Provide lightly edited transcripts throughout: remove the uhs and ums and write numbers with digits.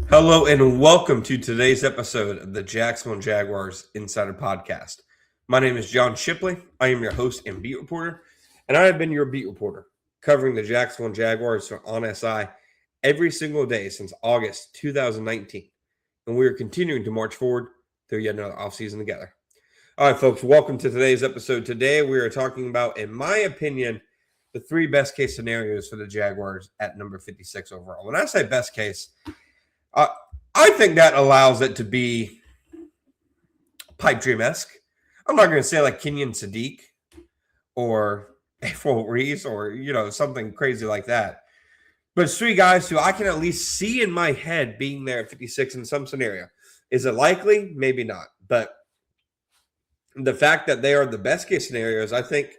Hello and welcome to today's episode of the Jacksonville Jaguars Insider Podcast. My name is John Shipley. I am your host and beat reporter, and I have been your beat reporter covering the Jacksonville Jaguars on SI every single day since August 2019. And we are continuing to march forward through yet another offseason together. All right, folks, welcome to today's episode. Today we are talking about, in my opinion, the three best case scenarios for the Jaguars at number 56 overall. When I say best case, I think that allows it to be pipe dream-esque. I'm not going to say like Kenyon Sadiq or April Reese or, something crazy like that. But it's three guys who I can at least see in my head being there at 56 in some scenario. Is it likely? Maybe not. But the fact that they are the best case scenarios, I think,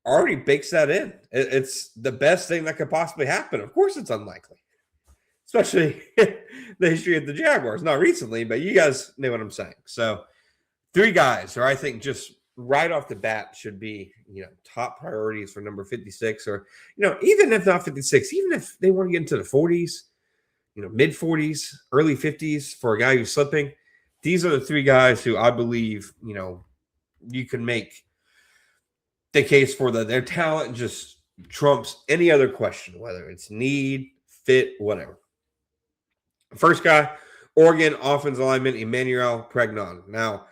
already bakes that in. It's the best thing that could possibly happen. Of course, it's unlikely. Especially the history of the Jaguars. Not recently, but you guys know what I'm saying. So three guys who I think just right off the bat should be, top priorities for number 56 or, even if not 56, even if they want to get into the 40s, mid 40s, early 50s for a guy who's slipping. These are the three guys who I believe, you can make the case for their talent just trumps any other question, whether it's need, fit, whatever. First guy, Oregon offensive lineman Emmanuel Pregnon. Now,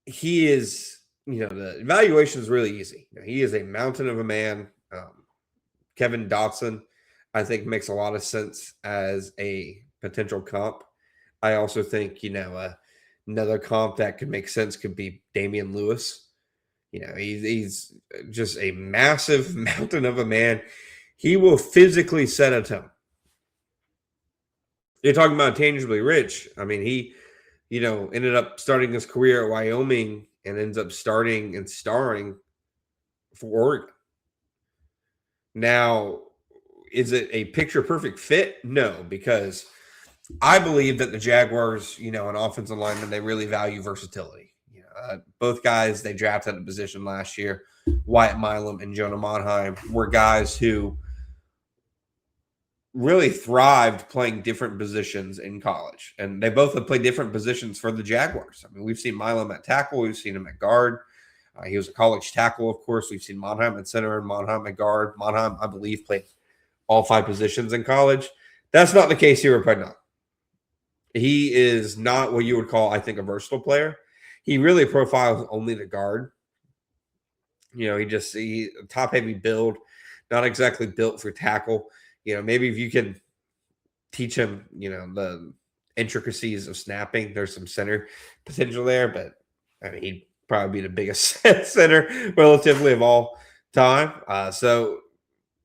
he is, the evaluation is really easy. He is a mountain of a man. Kevin Dotson, I think, makes a lot of sense as a potential comp. I also think, another comp that could make sense could be Damian Lewis. He's just a massive mountain of a man. He will physically set a tone. You're talking about tangibly rich. I mean, he, ended up starting his career at Wyoming and ends up starting and starring for Oregon. Now, is it a picture-perfect fit? No, because I believe that the Jaguars, an offensive lineman, they really value versatility. Both guys they drafted at the position last year, Wyatt Milam and Jonah Monheim, were guys who really thrived playing different positions in college. And they both have played different positions for the Jaguars. I mean, we've seen Milam at tackle. We've seen him at guard. He was a college tackle, of course. We've seen Monheim at center and Monheim at guard. Monheim, I believe, played all five positions in college. That's not the case here with Pregnon. He is not what you would call, I think, a versatile player. He really profiles only the guard. He top-heavy build, not exactly built for tackle. Maybe if you can teach him, the intricacies of snapping, there's some center potential there, but I mean, he'd probably be the biggest center relatively of all time. So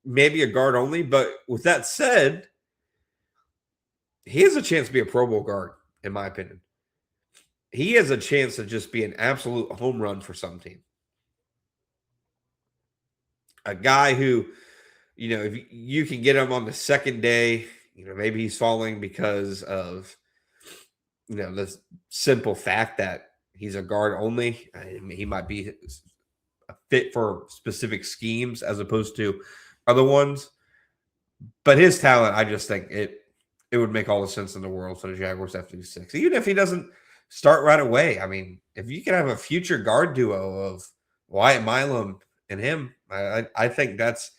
maybe a guard only, but with that said, he has a chance to be a Pro Bowl guard, in my opinion. He has a chance to just be an absolute home run for some team. A guy who, if you can get him on the second day, maybe he's falling because of, the simple fact that he's a guard only. He might be a fit for specific schemes as opposed to other ones. But his talent, I just think it would make all the sense in the world for the Jaguars at 56. Even if he doesn't start right away. I mean, if you can have a future guard duo of Wyatt Milam and him, I think that's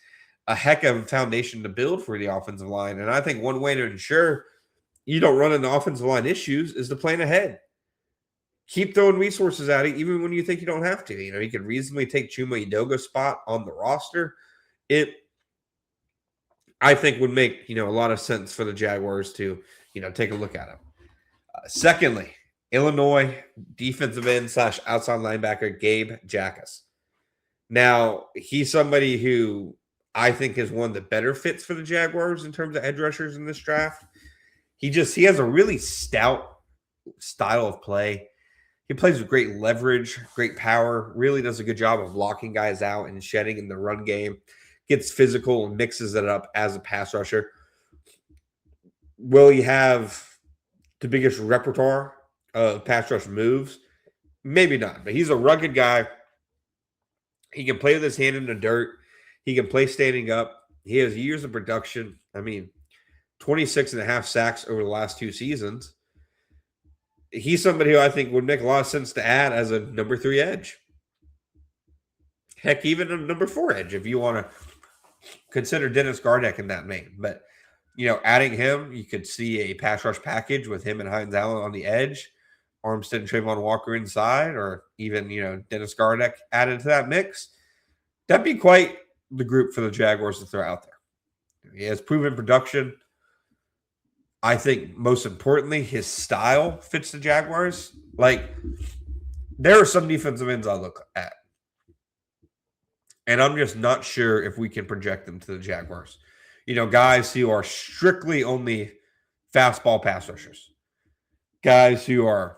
a heck of a foundation to build for the offensive line. And I think one way to ensure you don't run into offensive line issues is to plan ahead. Keep throwing resources at it, even when you think you don't have to. You could reasonably take Chuma Edoga's spot on the roster. It, I think, would make, a lot of sense for the Jaguars to, take a look at him. Secondly, Illinois defensive end / outside linebacker Gabe Jacas. Now, he's somebody who I think is one of the better fits for the Jaguars in terms of edge rushers in this draft. He has a really stout style of play. He plays with great leverage, great power, really does a good job of locking guys out and shedding in the run game, gets physical and mixes it up as a pass rusher. Will he have the biggest repertoire of pass rush moves? Maybe not, but he's a rugged guy. He can play with his hand in the dirt. He can play standing up. He has years of production. I mean, 26 and a half sacks over the last 2 seasons. He's somebody who I think would make a lot of sense to add as a number 3 edge. Heck, even a number 4 edge if you want to consider Dennis Gardeck in that vein. But, adding him, you could see a pass rush package with him and Hines Allen on the edge, Armstead and Trayvon Walker inside, or even, Dennis Gardeck added to that mix. That'd be quite the group for the Jaguars to throw out there. He has proven production. I think most importantly, his style fits the Jaguars. Like, there are some defensive ends I look at, and I'm just not sure if we can project them to the Jaguars. Guys who are strictly only fastball pass rushers. Guys who are,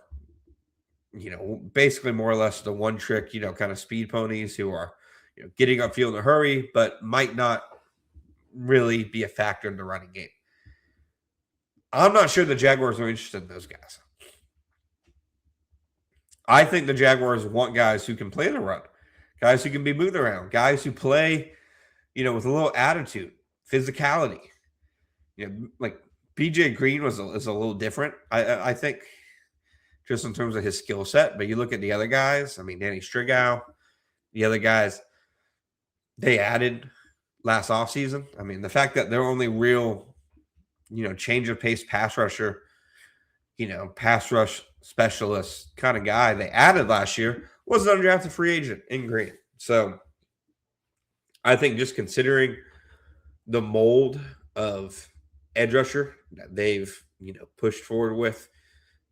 basically more or less the one trick, kind of speed ponies who are, getting upfield in a hurry, but might not really be a factor in the running game. I'm not sure the Jaguars are interested in those guys. I think the Jaguars want guys who can play the run, guys who can be moved around, guys who play, with a little attitude, physicality. Like BJ Green is a little different, I think, just in terms of his skill set. But you look at the other guys, Danny Strigow, the other guys they added last offseason. The fact that they're only real change of pace pass rusher, pass rush specialist kind of guy they added last year was an undrafted free agent in Green. So I think just considering the mold of edge rusher that they've, pushed forward with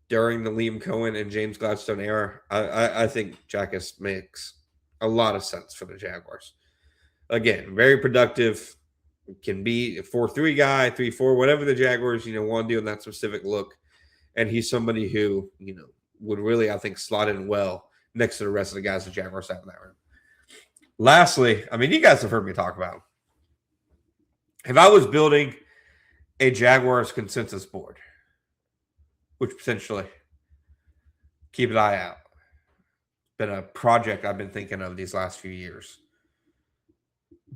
during the Liam Cohen and James Gladstone era, I think Jackus makes a lot of sense for the Jaguars. Again, very productive. Can be a 4-3 guy, 3-4, whatever the Jaguars, want to do in that specific look. And he's somebody who, would really, I think, slot in well next to the rest of the guys the Jaguars have in that room. Lastly, you guys have heard me talk about him. If I was building a Jaguars consensus board, which potentially, keep an eye out, been a project I've been thinking of these last few years.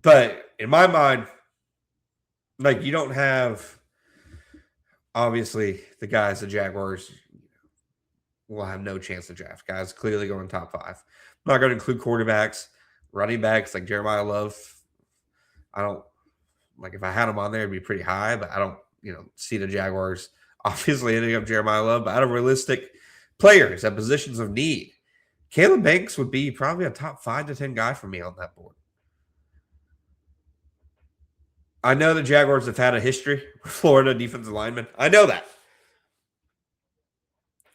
But in my mind, you don't have, obviously, the guys the Jaguars will have no chance to draft. Guys clearly going top 5. I'm not going to include quarterbacks, running backs like Jeremiah Love. I don't, if I had him on there, it'd be pretty high, but I don't, see the Jaguars obviously ending up Jeremiah Love. But out of realistic players at positions of need, Caleb Banks would be probably a top 5 to 10 guy for me on that board. I know the Jaguars have had a history with Florida defensive linemen. I know that.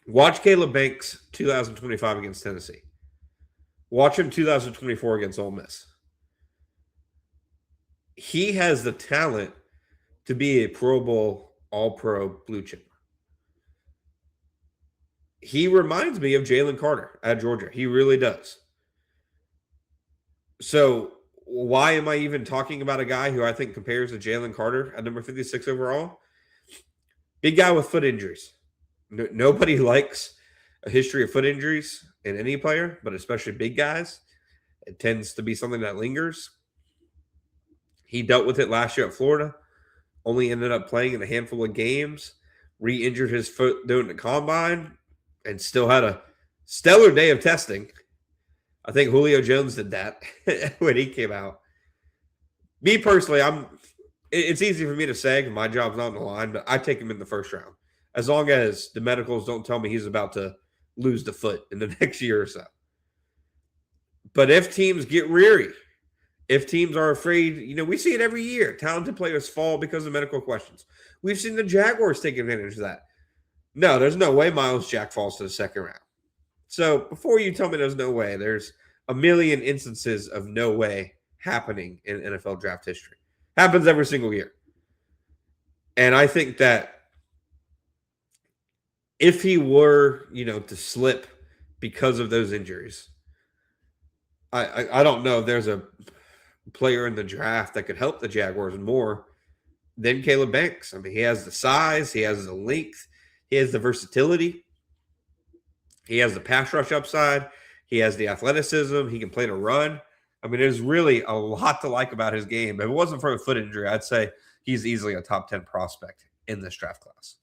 Watch Caleb Banks 2025 against Tennessee. Watch him 2024 against Ole Miss. He has the talent to be a Pro Bowl, All-Pro blue chip. He reminds me of Jalen Carter at Georgia. He really does. So why am I even talking about a guy who I think compares to Jalen Carter at number 56 overall? Big guy with foot injuries. Nobody likes a history of foot injuries in any player, but especially big guys. It tends to be something that lingers. He dealt with it last year at Florida. Only ended up playing in a handful of games. Re-injured his foot during the combine and still had a stellar day of testing. I think Julio Jones did that when he came out. Me personally, it's easy for me to say because my job's not on the line, but I take him in the first round. As long as the medicals don't tell me he's about to lose the foot in the next year or so. But if teams get weary, if teams are afraid, we see it every year. Talented players fall because of medical questions. We've seen the Jaguars take advantage of that. No, there's no way Miles Jack falls to the second round. So before you tell me there's no way, there's a million instances of no way happening in NFL draft history. Happens every single year. And I think that if he were, to slip because of those injuries, I don't know if there's a player in the draft that could help the Jaguars more than Caleb Banks. He has the size, he has the length, he has the versatility. He has the pass rush upside. He has the athleticism. He can play to run. There's really a lot to like about his game. If it wasn't for a foot injury, I'd say he's easily a top 10 prospect in this draft class.